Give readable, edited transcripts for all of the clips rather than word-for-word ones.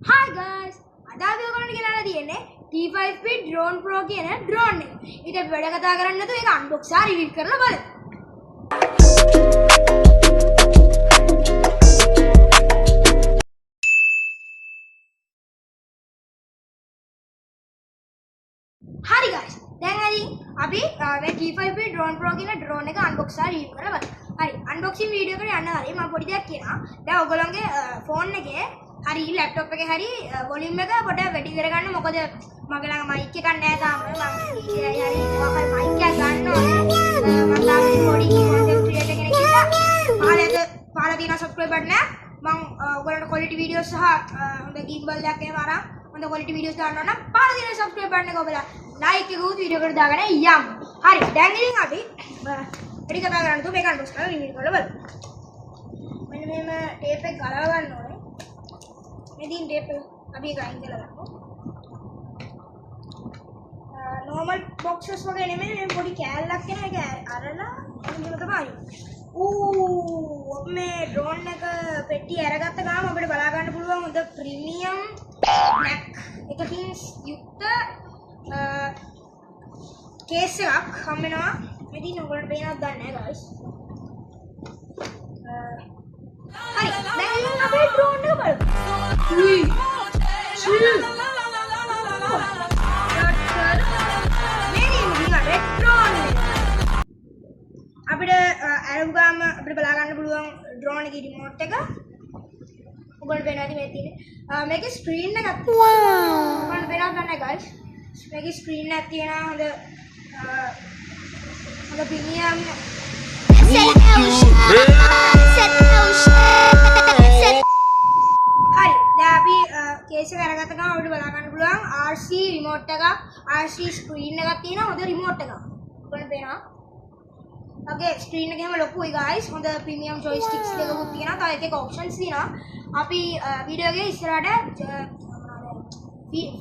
Hi guys! අද අපි ඔයගොල්ලන්ට ගෙනල්ලා තියෙන්නේ T5P Drone Pro කියන drone එක. ඊට අපි වැඩ කතා කරන්නේ නැතුව ඒක unbox කරලා review කරලා බලමු. හරි guys. දැන් අපි මේ T5P Drone Pro කියන drone එක unbox කරලා review කරලා බලමු. හරි unboxing video එකට යන්න හරි මම පොඩි දෙයක් කියනවා. දැන් ඔයගොල්ලන්ගේ phone එකේ hari laptop එකේ hari volume එක පොඩ්ඩක් වැඩි කරගන්න මොකද මගේ ළඟ mic එකක් නැහැ තාම මම hari මොකක්ද mic එකක් ගන්න ඕනේ මම තාම පොඩි content creator කෙනෙක් නිසා පහල තියෙන subscribe button එක මම ඔයගොල්ලන්ට quality videos සහ හොඳ gimbal එකක් එහෙම අරන් හොඳ quality videos දාන්න ඕන නම් පහල තියෙන subscribe button එක ඔබලා like එක උත් video එකට දාගෙන යමු හරි දැන් ඉතින් අපි වැඩි කතා කරන්න තු මේක unbox කරලා review කරලා බලමු මෙන්න මෙහෙම tape එක ගලව ගන්න ඕනේ Medin tape अभी गाइन के लगा normal boxes वगैरह में मैं बड़ी कैल लग के ना एक अरला मुझे मतलब आई अब मैं drone का पेटी ऐरगा तक काम अपने बड़ा करने पुलवा मतलब premium neck एक things युक्त case एक हमें ना मेरी नोबल पेन आप दाने guys hari දැන් අපේ drone එක බලමු 3 2 මේක drone එක අපිට අරන් ගාම අපිට බලා ගන්න පුළුවන් drone එකේ remote එක ඔයගොල්ලෝ වෙනවා ඉතින් මේ තියෙන්නේ මේකේ screen එකක් ඔයගොල්ලෝ වෙනවා ගන්න guys මේකේ screen එකක් තියෙනවා හොඳ premium hari අපි කේස් එක අරගත්ත ගමන් අපිට බලා ගන්න පුළුවන් RC remote එකක් RC screen එකක් තියෙනවා හොඳ remote එකක් ඔයගොල්ලන්ට පේනවා ඔකේ screen එක එහෙම ලොකුයි guys හොඳ premium joysticks එකකුත් තියෙනවා තව එක options තියෙනවා අපි වීඩියෝ එකේ ඉස්සරහට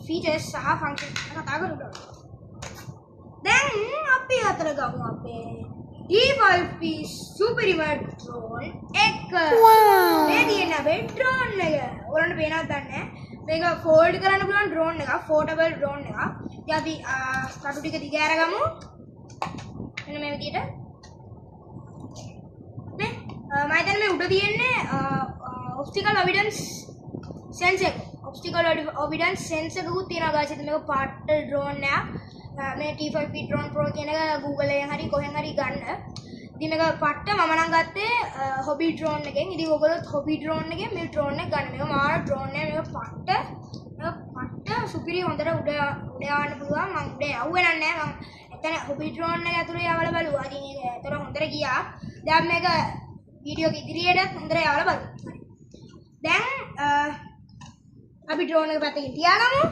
features සහ functions කතා කරමු දැන් අපි අතර ගමු අපේ T5P super remote drone එක මේ තියෙන අපේ drone එක ඔයාලන්ට පේනවද දන්නේ මේක fold කරන්න පුළුවන් drone එක foldable drone එක ඉතින් අපි කටු ටික දිග අරගමු මෙන්න මේ විදිහට නේ මම හිතන්නේ මේ උඩ තියෙන්නේ optical evidence sensor optical evidence sensor එකකුත් තියෙනවා guys ඉතින් මේක part drone එක මේ T5P Drone Pro කියන එක Google එකෙන් හරි කොහෙන් හරි ගන්න. ඉතින් මේක පට්ට මම නම් ගත්තේ hobby drone එකෙන්. ඉතින් ඔයගොල්ලොත් hobby drone එකෙන් මේ drone එක ගන්න. මේක මාර drone එක මේක පට්ට සුපිරි හොඳට උඩ යවන්න පුළුවන්. මම උඩ යවුවේ නැහැ. මම එතන hobby drone එක ඇතුලේ යවලා බලුවා. ඉතින් ඒක ඇතර හොඳට ගියා. දැන් මේක වීඩියෝ එක ඉදිරියටත් හොඳට යවලා බලමු. දැන් අපි drone එක පැත්තකින් තියාගමු.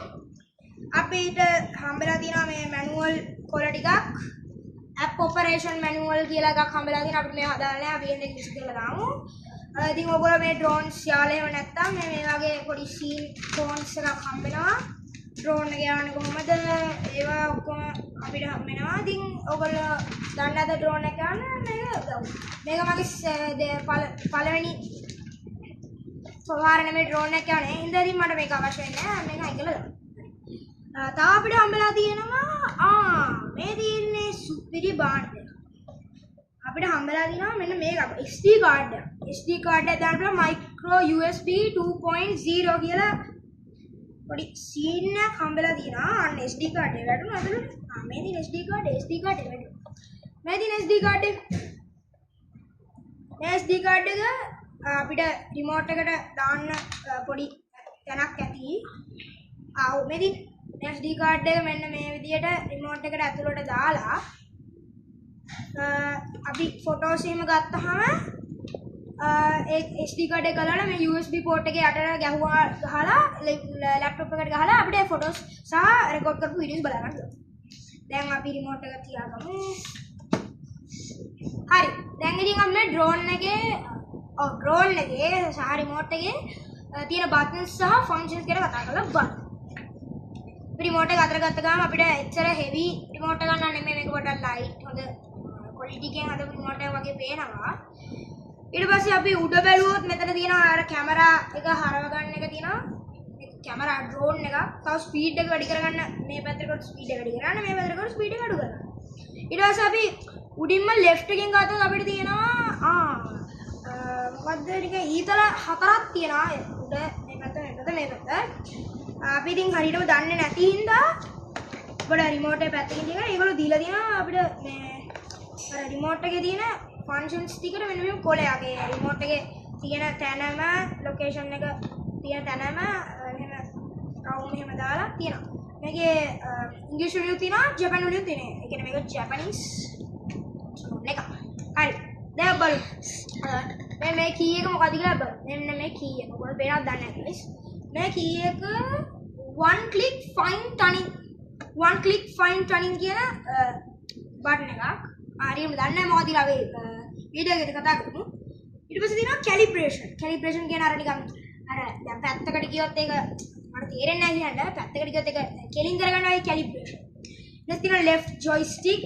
අපිට හම්බෙලා තියෙනවා මේ manual කොළ ටිකක් app operation manual කියලා එකක් හම්බෙලා තියෙනවා අපිට මේව හදාන්න නැහැ අපි එන්නේ ඉංග්‍රීසි කියලා දාමු ඉතින් ඔයගොල්ලෝ මේ drones යාලා එහෙම නැත්තම් මේ වගේ පොඩි scene phones එකක් හම්බෙනවා drone එක යවන්නේ කොහොමද ඒවා ඔක්කොම අපිට හම්බෙනවා ඉතින් ඔයගොල්ලෝ දන්නේ නැද drone එක යන්න මේක මගේ පළවෙනි සවාරණ මේ drone එක යන්නේ ඉතින් මට මේක අවශ්‍ය නැහැ මේක අයිකලා දාන්න තව අපිට හම්බෙලා තියෙනවා මේ තියෙන්නේ සුපිරි බාඩ් එක. අපිට හම්බෙලා තියෙනවා මෙන්න මේක SD card එක. SD card එක දාන්න පුළුවන් micro USB 2.0 කියලා පොඩි scene එකක් හම්බෙලා තියෙනවා. අන්න SD card එක වැටුණා අතට. මේ තියෙන SD card එක වැටුණා. මේ තියෙන SD card එක. මේ SD card එක අපිට remote එකට දාන්න පොඩි තැනක් ඇති. මේ තියෙන SD card එක මෙන්න මේ විදියට remote එකට ඇතුළට දාලා අපි photos එහෙම ගත්තාම ඒ SD card එක ගලලා මේ USB port එකේ යටට ගහලා laptop එකට ගහලා අපිට photos සහ record කරපු videos බලා ගන්න පුළුවන්. දැන් අපි remote එක තියාගමු. හරි. දැන් ඉතින් අපි මේ drone එකේ සහ remote එකේ තියෙන buttons සහ functions ගැන කතා කරලා බලමු. remote එක අතර ගත්ත ගමන් අපිට එච්චර heavy remote එකක් ගන්න නෙමෙයි මේක පොඩ්ඩක් light හොඳ quality එකෙන් හදපු remote එකක් වගේ පේනවා ඊට පස්සේ අපි උඩ බැලුවොත් මෙතන තියෙනවා අර කැමරා එක හරව ගන්න එක තියෙනවා කැමරා ඩ්‍රෝන් එක තව ස්පීඩ් එක වැඩි කරගන්න මේ පැත්තට ස්පීඩ් එක වැඩි කරගන්න මේ පැත්තට ස්පීඩ් එක අඩු කරගන්න. ඊට පස්සේ අපි උඩින්ම left එකෙන් ගත්තොත් අපිට තියෙනවා මොකද්ද ටික ඊතල හතරක් තියෙනවා උඩ මේ පැත්ත මේ පැත්ත. අපි ඉතින් හරියටම දන්නේ නැති හින්දා අපිට රිමෝට් එක පැත්තකින් තියෙනවා. ඒගොල්ලෝ දීලා තියෙනවා අපිට මේ අර රිමෝට් එකේ තියෙන ෆන්ක්ෂන්ස් ටිකට මෙන්න මේ කොලයක්. ඒ රිමෝට් එකේ තියෙන තැනම ලොකේෂන් එක තියෙන තැනම එහෙම රවුම් එහෙම දාලා තියෙනවා. මේකේ ඉංග්‍රීසි වලින් තියෙනවා ජපන් වලින් තියෙනවා. ඒ කියන්නේ මේක ජපනීස් එක. හරි. දැන් බලමු. මේ කී එක මොකක්ද කියලා බලමු. මෙන්න මේ කී එක. ඔයගොල්ලෝ වෙනවත් දන්නේ නැහැ guys. මේ කී එක one click fine tuning කියන බටන් එකක්. හරියම දන්නේ නැහැ මොකක්ද කියලා අපි වීඩියෝ එකකට කතා කරමු. ඊට පස්සේ තියෙනවා calibration කියන අර නිකන් අර දැන් පැත්තකට ගියොත් ඒක මට තේරෙන්නේ නැහැ කියන්න. පැත්තකට ගියොත් ඒක කෙලින් කරගන්නවා ඒ calibration. ඊට තියෙනවා left joystick,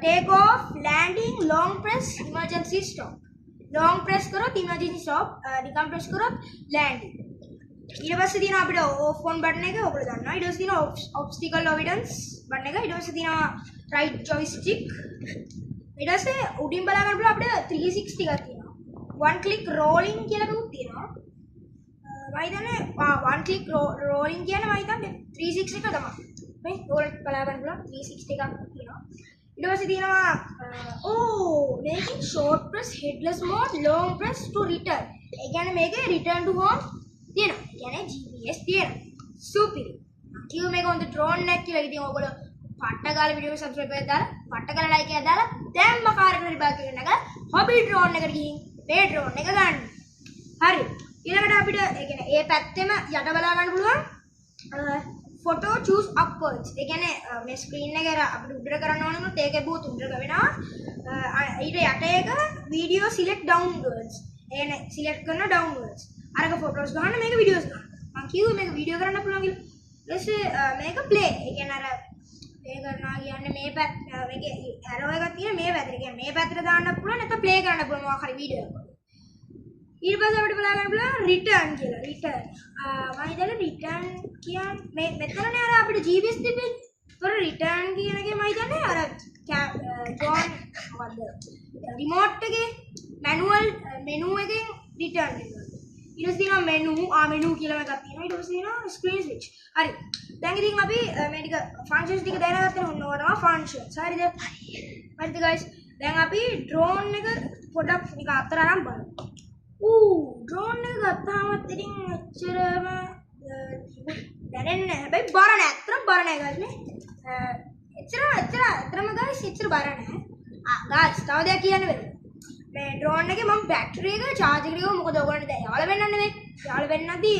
take off, landing, long press, emergency stop. long press කරොත් emergency stop, නිකන් press කරොත් landing. ඊට පස්සේ තියෙනවා අපිට off on button එක ඔයගොල්ලෝ දන්නවා. ඊට පස්සේ තියෙනවා obstacle avoidance button එක. ඊට පස්සේ තියෙනවා right joystick. ඊට පස්සේ උඩින් බලා ගන්න පුළුවන් අපිට 360 එකක් තියෙනවා. one click rolling කියලා එකකුත් තියෙනවා. මම හිතන්නේ one click rolling කියන්නේ මම හිතන්නේ 360 එක තමයි. මේ ඕකට බලා ගන්න පුළුවන් 360 එකක් තියෙනවා. ඊට පස්සේ තියෙනවා මේකෙන් short press headless mode, long press to return. ඒ කියන්නේ මේකේ return to home තියෙනවා. ඒ කියන්නේ GPS තියෙනවා. සුපිරි. කිව්ව මේක හොඳ drone එකක් කියලා. ඉතින් ඔයගොල්ලෝ පට්ට ගාලා වීඩියෝ එක subscribe කරලා දාලා පට්ට ගාලා like එකක් දාලා දැන්ම කාර්යකට විභාග කරන එක hobby drone එකට ගිහින් මේ drone එක ගන්න. හරි. ඊළඟට අපිට ඒ කියන්නේ ඒ පැත්තෙම යට බලා ගන්න පුළුවන් photo choose upwards. ඒ කියන්නේ මේ screen එක අපිට උඩට කරන්න ඕන වුණොත් ඒකේ බූත් උඩට වෙනවා. ඊට යට එක video select downwards. ඒ කියන්නේ select කරන downwards. අරක photos ගන්න මේක videos ගන්න. මම කිව්වේ මේක video කරන්න පුළුවන් කියලා. ඊට මේක play. ඒ කියන්නේ අර play කරනවා කියන්නේ මේ පැත්ත මේකේ arrow එකක් තියෙන මේ පැත්තට. ඒ කියන්නේ මේ පැත්තට දාන්න පුළුවන් නැත්නම් play කරන්න පුළුවන් මොකක් හරි video එකක්. ඊට පස්සේ අපිට බලා ගන්න පුළුවන් return කියලා. return. මම හිතන්නේ return කියන්නේ මෙතනනේ අර අපිට GPS තිබෙන්නේ. ඒතර return කියන එකේ මම හිතන්නේ අර drone මොකද්ද? remote එකේ manual menu එකෙන් return එක. ඊට පස්සේ තියෙනවා menu කියලා එකක් තියෙනවා. ඊට පස්සේ තියෙනවා screen switch. හරි. දැන් ඉතින් අපි මේ ටික functions ටික දැනගත්තා නේ. ඔන්න ඔය තමයි functions. හරිද? හරිද guys? දැන් අපි drone එක පොඩක් නිකන් අතර අරන් බලමු. drone එක ගත්තාමත් ඉතින් එච්චරම දැනෙන්නේ නැහැ. හැබැයි බර නැහැ. අතරම බර නැහැ guys නේ. එච්චරම guys එච්චර බර නැහැ. guys තව දෙයක් කියන්න වෙනවා. මේ drone එකේ මම බැටරි එක charge කරේ මොකද ඔයගොල්ලන්ට දැන් යාළ වෙන්න නෙවෙයි. යාළ වෙන්න නැති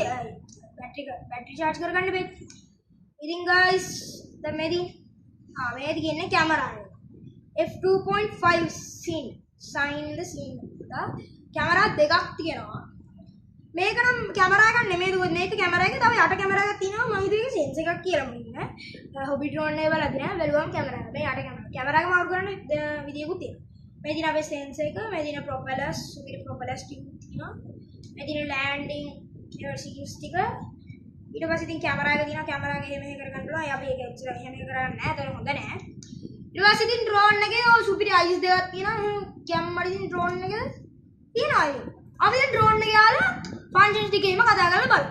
බැටරි charge කරගන්න බෑ. ඉතින් guys දැන් මේදී කියන්නේ කැමරා එක. f2.5 sign the scene. Camera දෙකක් තියෙනවා. මේක නම් කැමරා එකක් නෙමෙයි දුක. මේක කැමරා එක තව යට කැමරා එකක් තියෙනවා. මම හිතුවේ ඒක සෙන්සර් එකක් කියලා මුලින්ම. හොබි ඩ්‍රෝන් එක බලද්දී නෑ බැලුවම කැමරා එක. මේ යට කැමරා එක මාරු කරන්න විදියකුත් තියෙනවා. මේ දින අපේ සෙන්සර් එක, මේ දින ප්‍රොපෙලර්ස්, සුපිරි ප්‍රොපෙලර්ස් තියෙනවා. මේ දින ලෑන්ඩින් එයර්සිස් ටික. ඊට පස්සේ ඉතින් කැමරා එක තියෙනවා. කැමරා එක එහෙම කරගන්න පුළුවන්. අපි ඒක ඇක්චුලි එහෙම කරන්නේ නෑ. ඒක හොඳ නෑ. ඊට පස්සේ ඉතින් ඩ්‍රෝන් එකේ ඔය සුපිරි අයිස් දෙකක් තියෙනවා. කැම්මඩි ඉතින් ඩ්‍රෝන් එක තියෙනවා. අපි දැන් ඩ්‍රෝන් එක යාලා ෆන්ක්ෂන්ස් ටිකේම කතා කරලා බලමු.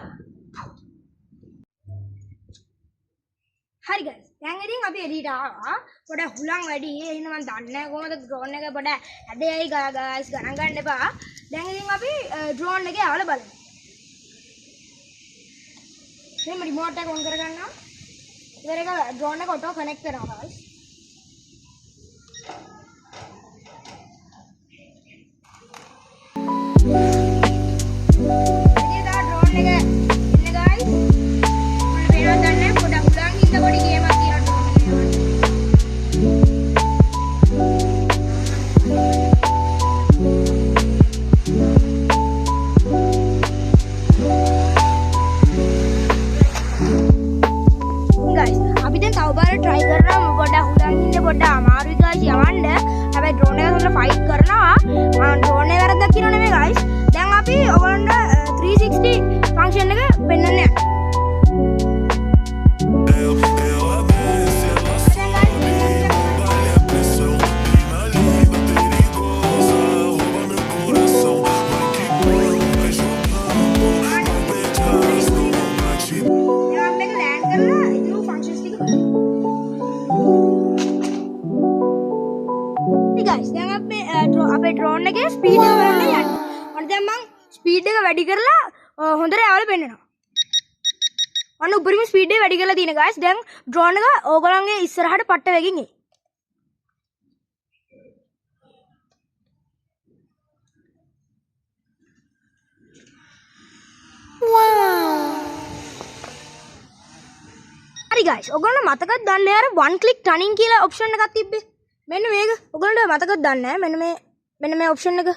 හරි guys. දැන් ඉතින් අපි එළියට ආවා. පොඩ හුලං වැඩි. ඒ හින්දා මම දන්නේ නැහැ කොහොමද ඩ්‍රෝන් එක පොඩ ඇදෙයි guys ගණන් ගන්න එපා. දැන් ඉතින් අපි ඩ්‍රෝන් එකේ යාලා බලමු. මේ රිමෝට් එක ඔන් කරගන්නවා. ඉතින් ඒක ඩ්‍රෝන් එක ඔටෝ කනෙක්ට් කරනවා guys. පොඩ්ඩක් අමාරුයි guys යවන්න. හැබැයි drone එක හොඳට fight කරනවා. මම drone එක වැරද්දක් කියනව නෙමෙයි guys. දැන් අපි ඔයගොල්ලන්ට 360 function එක පෙන්වන්න යනවා. වැඩි කරලා හොඳට යවල පෙන්නනවා. අන්න උපරිම ස්පීඩ් එක වැඩි කරලා තියෙන guys. දැන් drone එක ඕගොල්ලන්ගේ ඉස්සරහට පට්ට වෙකින් එයි. හරි guys, ඔයගොල්ලෝ මතකද දන්නේ අර one click turning කියලා option එකක් තිබ්බේ? මෙන්න මේක. ඔයගොල්ලෝ මතකද දන්නේ මෙන්න මේ option එක.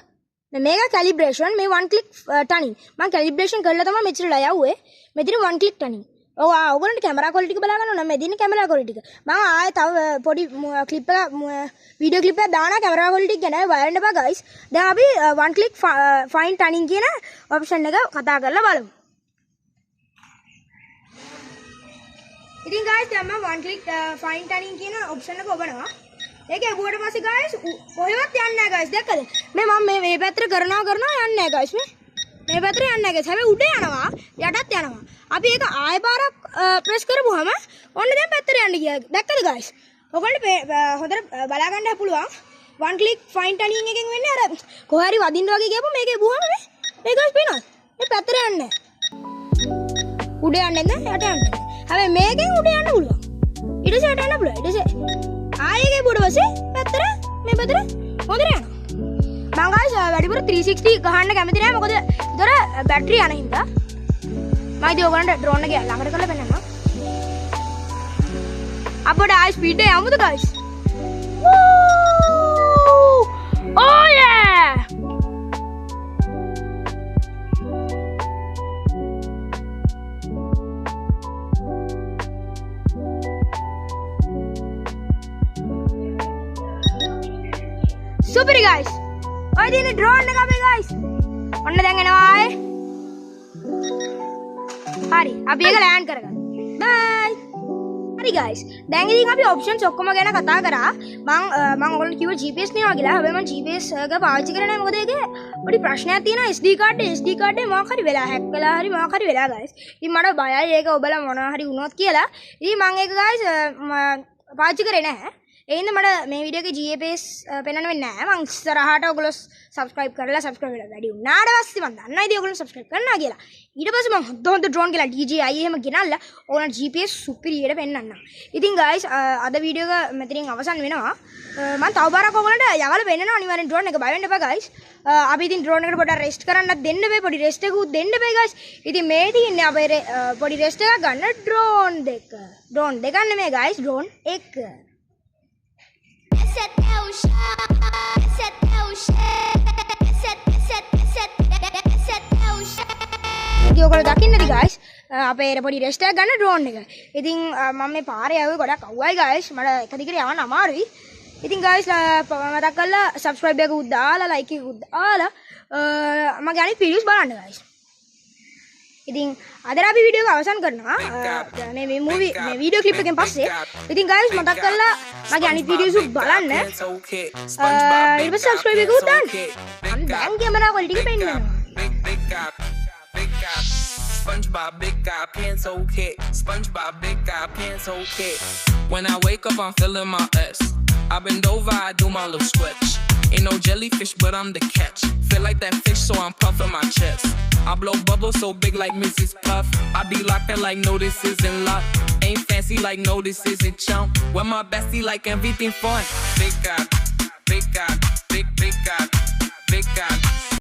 මේක calibration මේ one click turning. මම calibration කරලා තමයි මෙච්චරලා යවුවේ. මෙතන one click turning. ඔයගොල්ලන්ට කැමරා quality එක බලා ගන්න ඕන. මේ දින කැමරා quality එක. මම ආයේ තව පොඩි clip එක video clip එකක් දානවා කැමරා quality එක ගැන බලන්න එපා guys. දැන් අපි one click fine turning කියන option එක කතා කරලා බලමු. ඉතින් guys දැන් මම one click fine turning කියන option එක ඔබනවා. ඒක එබුවට පස්සේ guys කොහෙවත් යන්නේ නැහැ guys. දැක්කද? මම මේ පැත්තට කරනවා යන්නේ නැහැ guys. මේ පැත්තට යන්නේ නැහැ guys. හැබැයි උඩ යනවා යටත් යනවා. අපි ඒක ආයෙ පාරක් press කරපුවාම ඔන්න දැන් පැත්තට යන්න ගියා. දැක්කද guys? ඔයගොල්ලෝ හොඳට බලා ගන්න පුළුවන්. one click fine turning එකෙන් වෙන්නේ අර කොහේ හරි වදින්න වගේ ගියපො මේකේ බුවාම මේ guys පේනවද? මේ පැත්තට යන්නේ නැහැ. උඩ යන්නේ නැහැ යට යන්නේ. හැබැයි මේකෙන් උඩ යන්න පුළුවන්. ඊට පස්සේ යට යන්න පුළුවන්. ඊට පස්සේ ආයෙ බුඩ පස්සේ පැත්තට මේ පැත්තට හොඳට යනවා. මම guys වැඩිපුර 360 ගහන්න කැමති නෑ මොකද ඒතර බැටරි යන හින්දා. මම ඉතින් ඔයගොල්ලන්ට drone එක ළඟට කරලා පෙන්නන්නම්. අපිට ආයෙ ස්පීඩ් එක යමුද guys? Oh yeah! Super guys. ඔය දින drone එක අපේ guys. ඔන්න දැන් එනවා ආයේ. හරි. අපි ඒක land කරගන්න. Bye. හරි guys. දැන් ඉතින් අපි options ඔක්කොම ගැන කතා කරා. මම ඔයගොල්ලන්ට කිව්වා GPS නියවා කියලා. හැබැයි මම GPS එක පාවිච්චි කරන්නේ නැහැ මොකද ඒකේ පොඩි ප්‍රශ්නයක් තියෙනවා. SD card එක මොකක් හරි වෙලා hack වෙලා හරි මොකක් හරි වෙලා guys. ඉතින් මට බයයි ඒක ඔබලා මොනවා හරි වුණොත් කියලා. ඉතින් මම ඒක guys පාවිච්චි කරේ නැහැ. ඒ හින්දා මට මේ වීඩියෝ එකේ GPS පෙන්වන්න වෙන්නේ නැහැ. මම ඉස්සරහට ඔයගොල්ලෝ subscribe කරලා වැඩි වුණාට පස්සේ මම දන්නා ඉතින් ඔයගොල්ලෝ subscribe කරනවා කියලා. ඊට පස්සේ මම හොඳ drone කියලා DJI එහෙම ගෙනල්ලා ඔයගොල්ලන්ට GPS superior පෙන්වන්නම්. ඉතින් guys අද වීඩියෝ එක මෙතනින් අවසන් වෙනවා. මම තව බාරක් ඔයගොල්ලන්ට යවලා පෙන්නනවා අනිවාර්යෙන් drone එක බය වෙන්න එපා guys. අපි ඉතින් drone එකට පොඩ්ඩක් rest කරන්නත් දෙන්න බෑ. පොඩි rest එකකුත් දෙන්න බෑ guys. ඉතින් මේ තියෙන්නේ අපේ පොඩි rest එකක් ගන්න drone දෙක නෙමෙයි guys drone එක. ඔයගොල්ලෝ දකින්නද guys අපේ පොඩි රෙස්ට් එකක් ගන්න drone එක. ඉතින් මම මේ පාරේ ආවේ ගොඩක් අවුයි guys. මට එක දිගට යවන්න අමාරුයි. ඉතින් guys මතක් කරලා subscribe එක උත් දාලා like එක උත් දාලා මගේ අනිත් videos බලන්න guys. ඉතින් අද අපි වීඩියෝ එක අවසන් කරනවා. මේ වීඩියෝ ක්ලිප් එකෙන් පස්සේ ඉතින් guys මතක් කරලා මගේ අනිත් වීඩියෝස් උත් බලන්න. ඊට පස්සේ subscribe එක උත් දාන්න. මම දැන් කැමරා quality එක පෙන්නනවා. SpongeBob, big guy, pants okay. SpongeBob, big guy, pants okay. When I wake up, I'm feeling my ass. I bend over, I do my little stretch. Ain't no jellyfish, but I'm the catch. Feel like that fish, so I'm puffing my chest. I blow bubbles so big like Mrs. Puff. I be locked like no, this isn't locked. Ain't fancy like no, this isn't chump. With my bestie like everything fun. Big guy, big guy, big guy, big guy.